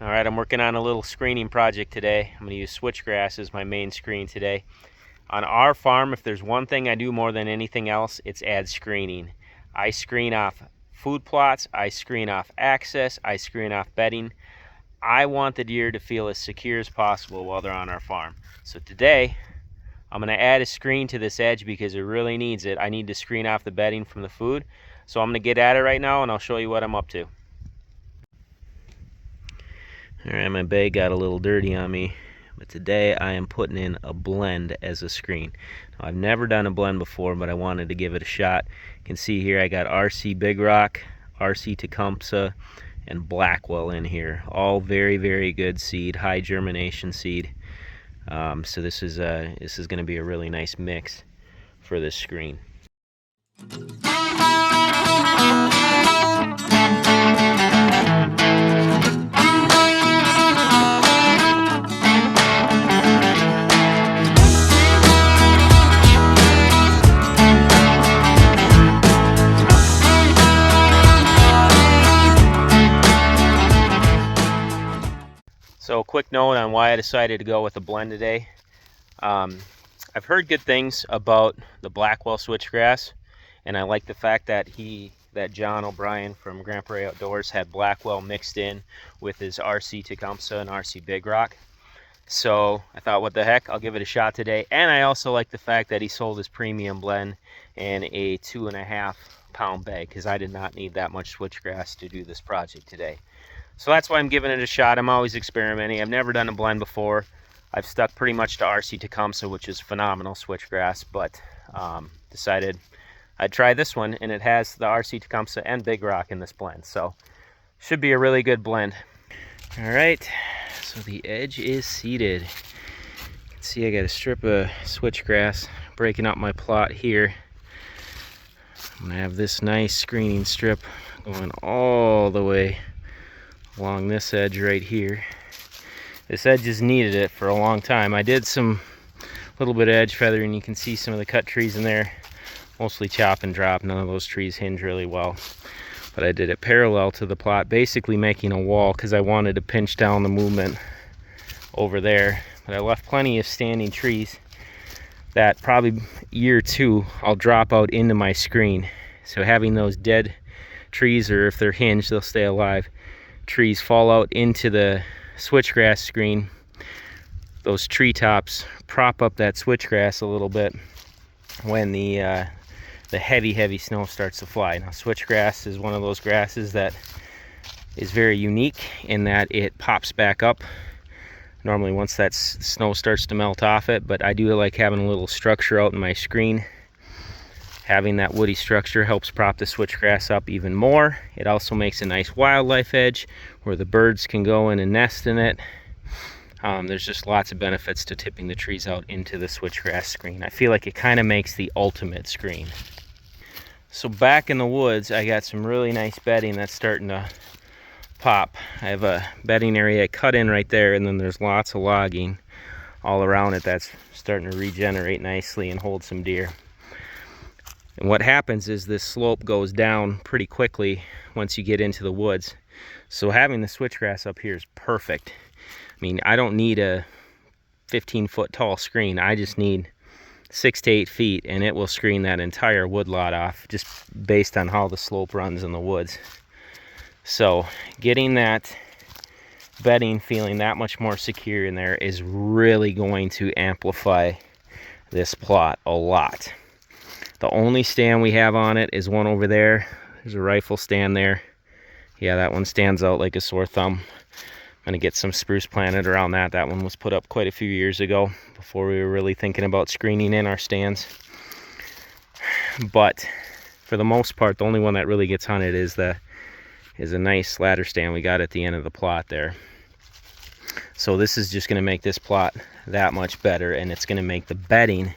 Alright, I'm working on a little screening project today. I'm going to use switchgrass as my main screen today. On our farm, if there's one thing I do more than anything else, it's add screening. I screen off food plots, I screen off access, I screen off bedding. I want the deer to feel as secure as possible while they're on our farm. So today, I'm going to add a screen to this edge because it really needs it. I need to screen off the bedding from the food. So I'm going to get at it right now and I'll show you what I'm up to. Alright, my bag got a little dirty on me, but today I am putting in a blend as a screen. Now, I've never done a blend before, but I wanted to give it a shot. You can see here I got RC Big Rock, RC Tecumseh, and Blackwell in here. All very, very good seed, high germination seed. So this is going to be a really nice mix for this screen. So a quick note on why I decided to go with a blend today. I've heard good things about the Blackwell switchgrass, and I like the fact that John O'Brien from Grand Prairie Outdoors had Blackwell mixed in with his RC Tecumseh and RC Big Rock. So I thought, what the heck, I'll give it a shot today. And I also like the fact that he sold his premium blend in a 2.5 pound bag, because I did not need that much switchgrass to do this project today. So that's why I'm giving it a shot. I'm always experimenting. I've never done a blend before. I've stuck pretty much to RC Tecumseh, which is phenomenal switchgrass, but decided I'd try this one, and it has the RC Tecumseh and Big Rock in this blend. So should be a really good blend. All right, so the edge is seeded. You can see I got a strip of switchgrass breaking up my plot here. I'm gonna have this nice screening strip going all the way along this edge right here. This edge has needed it for a long time. I did some little bit of edge feathering. You can see some of the cut trees in there, mostly chop and drop. None of those trees hinge really well, but I did it parallel to the plot, basically making a wall because I wanted to pinch down the movement over there. But I left plenty of standing trees that probably year or two I'll drop out into my screen. So having those dead trees, or if they're hinged they'll stay alive, trees fall out into the switchgrass screen. Those treetops prop up that switchgrass a little bit when the heavy snow starts to fly. Now, switchgrass is one of those grasses that is very unique in that it pops back up normally once that snow starts to melt off it, but I do like having a little structure out in my screen. Having that woody structure helps prop the switchgrass up even more. It also makes a nice wildlife edge where the birds can go in and nest in it. There's just lots of benefits to tipping the trees out into the switchgrass screen. I feel like it kind of makes the ultimate screen. So back in the woods, I got some really nice bedding that's starting to pop. I have a bedding area cut in right there, and then there's lots of logging all around it that's starting to regenerate nicely and hold some deer. And what happens is this slope goes down pretty quickly once you get into the woods. So having the switchgrass up here is perfect. I mean, I don't need a 15-foot tall screen. I just need 6 to 8 feet, and it will screen that entire woodlot off just based on how the slope runs in the woods. So getting that bedding feeling that much more secure in there is really going to amplify this plot a lot. The only stand we have on it is one over there. There's a rifle stand there. Yeah, that one stands out like a sore thumb. I'm gonna get some spruce planted around that. That one was put up quite a few years ago before we were really thinking about screening in our stands. But for the most part, the only one that really gets hunted is a nice ladder stand we got at the end of the plot there. So this is just gonna make this plot that much better, and it's gonna make the bedding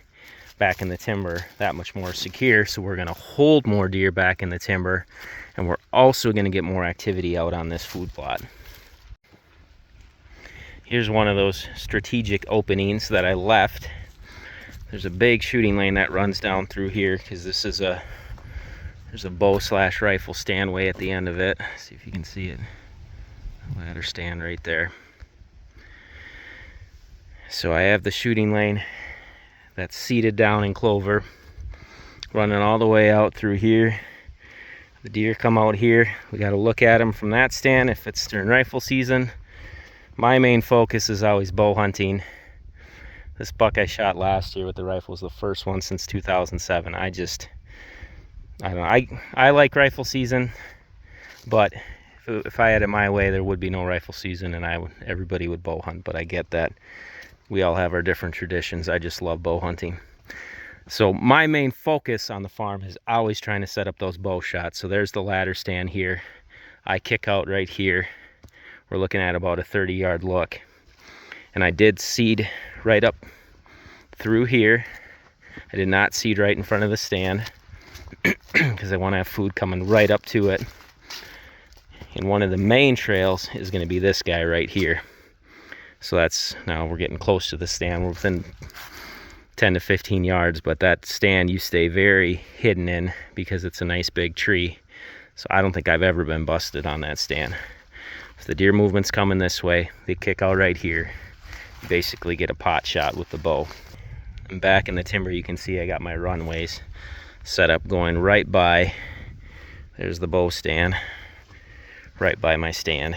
back in the timber that much more secure. So we're going to hold more deer back in the timber, and we're also going to get more activity out on this food plot. Here's one of those strategic openings that I left. There's a big shooting lane that runs down through here because this is there's a bow slash rifle stand way at the end of it. See if you can see it. ladder stand right there. So I have the shooting lane that's seated down in clover, running all the way out through here. The deer come out here. We got to look at them from that stand if it's during rifle season. My main focus is always bow hunting. This buck I shot last year with the rifle was the first one since 2007. I don't know. I like rifle season, but if I had it my way, there would be no rifle season and everybody would bow hunt. But I get that we all have our different traditions. I just love bow hunting. So my main focus on the farm is always trying to set up those bow shots. So there's the ladder stand here. I kick out right here. We're looking at about a 30-yard look. And I did seed right up through here. I did not seed right in front of the stand because I want to have food coming right up to it. And one of the main trails is going to be this guy right here. So now we're getting close to the stand. We're within 10 to 15 yards, but that stand you stay very hidden in because it's a nice big tree. So I don't think I've ever been busted on that stand. If the deer movement's coming this way, they kick out right here. You basically get a pot shot with the bow. And back in the timber, you can see I got my runways set up going right by, there's the bow stand, right by my stand.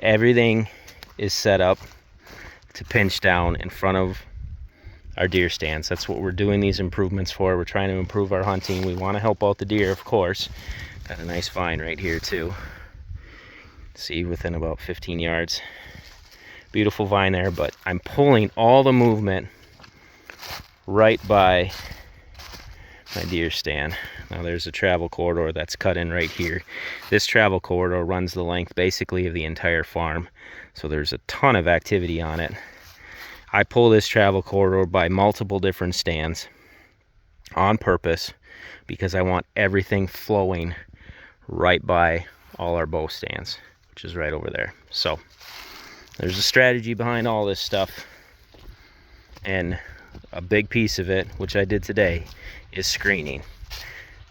Everything is set up to pinch down in front of our deer stands. That's what we're doing these improvements for. We're trying to improve our hunting. We want to help out the deer, of course. Got a nice vine right here too. See, within about 15 yards. Beautiful vine there, but I'm pulling all the movement right by my deer stand. Now there's a travel corridor that's cut in right here. This travel corridor runs the length basically of the entire farm. So there's a ton of activity on it. I pull this travel corridor by multiple different stands on purpose because I want everything flowing right by all our bow stands, which is right over there. So there's a strategy behind all this stuff, and a big piece of it, which I did today, is screening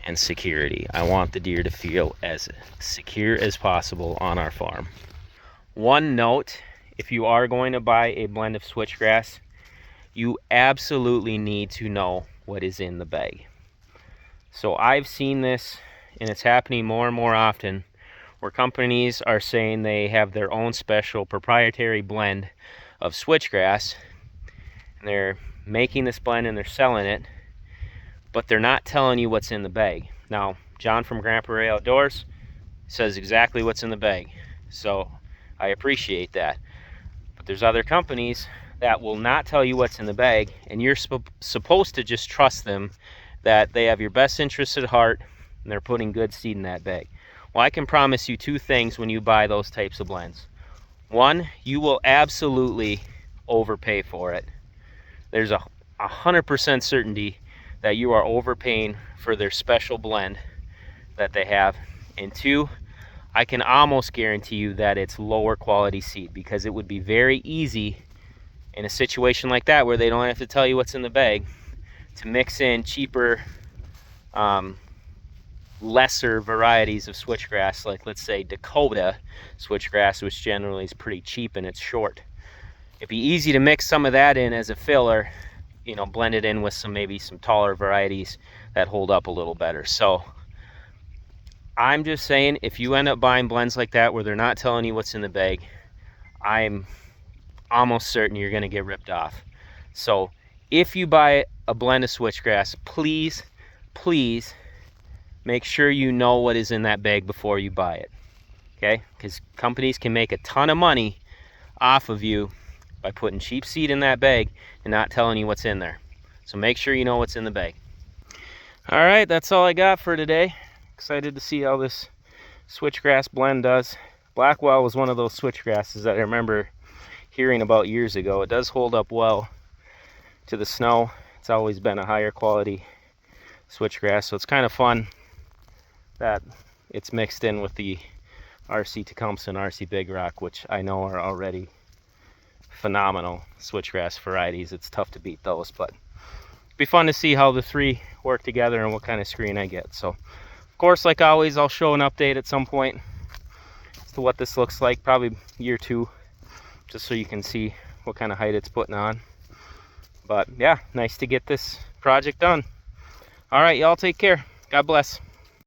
and security. I want the deer to feel as secure as possible on our farm. One note, if you are going to buy a blend of switchgrass, you absolutely need to know what is in the bag. So I've seen this, and it's happening more and more often, where companies are saying they have their own special proprietary blend of switchgrass, and they're making this blend and they're selling it, but they're not telling you what's in the bag. Now, John from Grandpa Ray Outdoors says exactly what's in the bag, so I appreciate that. But there's other companies that will not tell you what's in the bag, and you're supposed to just trust them that they have your best interests at heart and they're putting good seed in that bag. Well, I can promise you two things when you buy those types of blends. One, you will absolutely overpay for it. There's a 100% certainty that you are overpaying for their special blend that they have. And two, I can almost guarantee you that it's lower quality seed, because it would be very easy in a situation like that where they don't have to tell you what's in the bag to mix in cheaper, lesser varieties of switchgrass, like let's say Dakota switchgrass, which generally is pretty cheap and it's short. It'd be easy to mix some of that in as a filler, you know, blend it in with maybe some taller varieties that hold up a little better. So I'm just saying, if you end up buying blends like that where they're not telling you what's in the bag, I'm almost certain you're going to get ripped off. So if you buy a blend of switchgrass, please make sure you know what is in that bag before you buy it, okay? Because companies can make a ton of money off of you by putting cheap seed in that bag and not telling you what's in there. So make sure you know what's in the bag. All right, that's all I got for today. Excited to see how this switchgrass blend does. Blackwell was one of those switchgrasses that I remember hearing about years ago. It does hold up well to the snow. It's always been a higher quality switchgrass, so it's kind of fun that it's mixed in with the RC Tecumseh and RC Big Rock, which I know are already phenomenal switchgrass varieties. It's tough to beat those, but it'd be fun to see how the three work together and what kind of screen I get. So of course, like always, I'll show an update at some point. to what this looks like, probably year 2, just so you can see what kind of height it's putting on. But yeah, nice to get this project done. All right, y'all take care. God bless.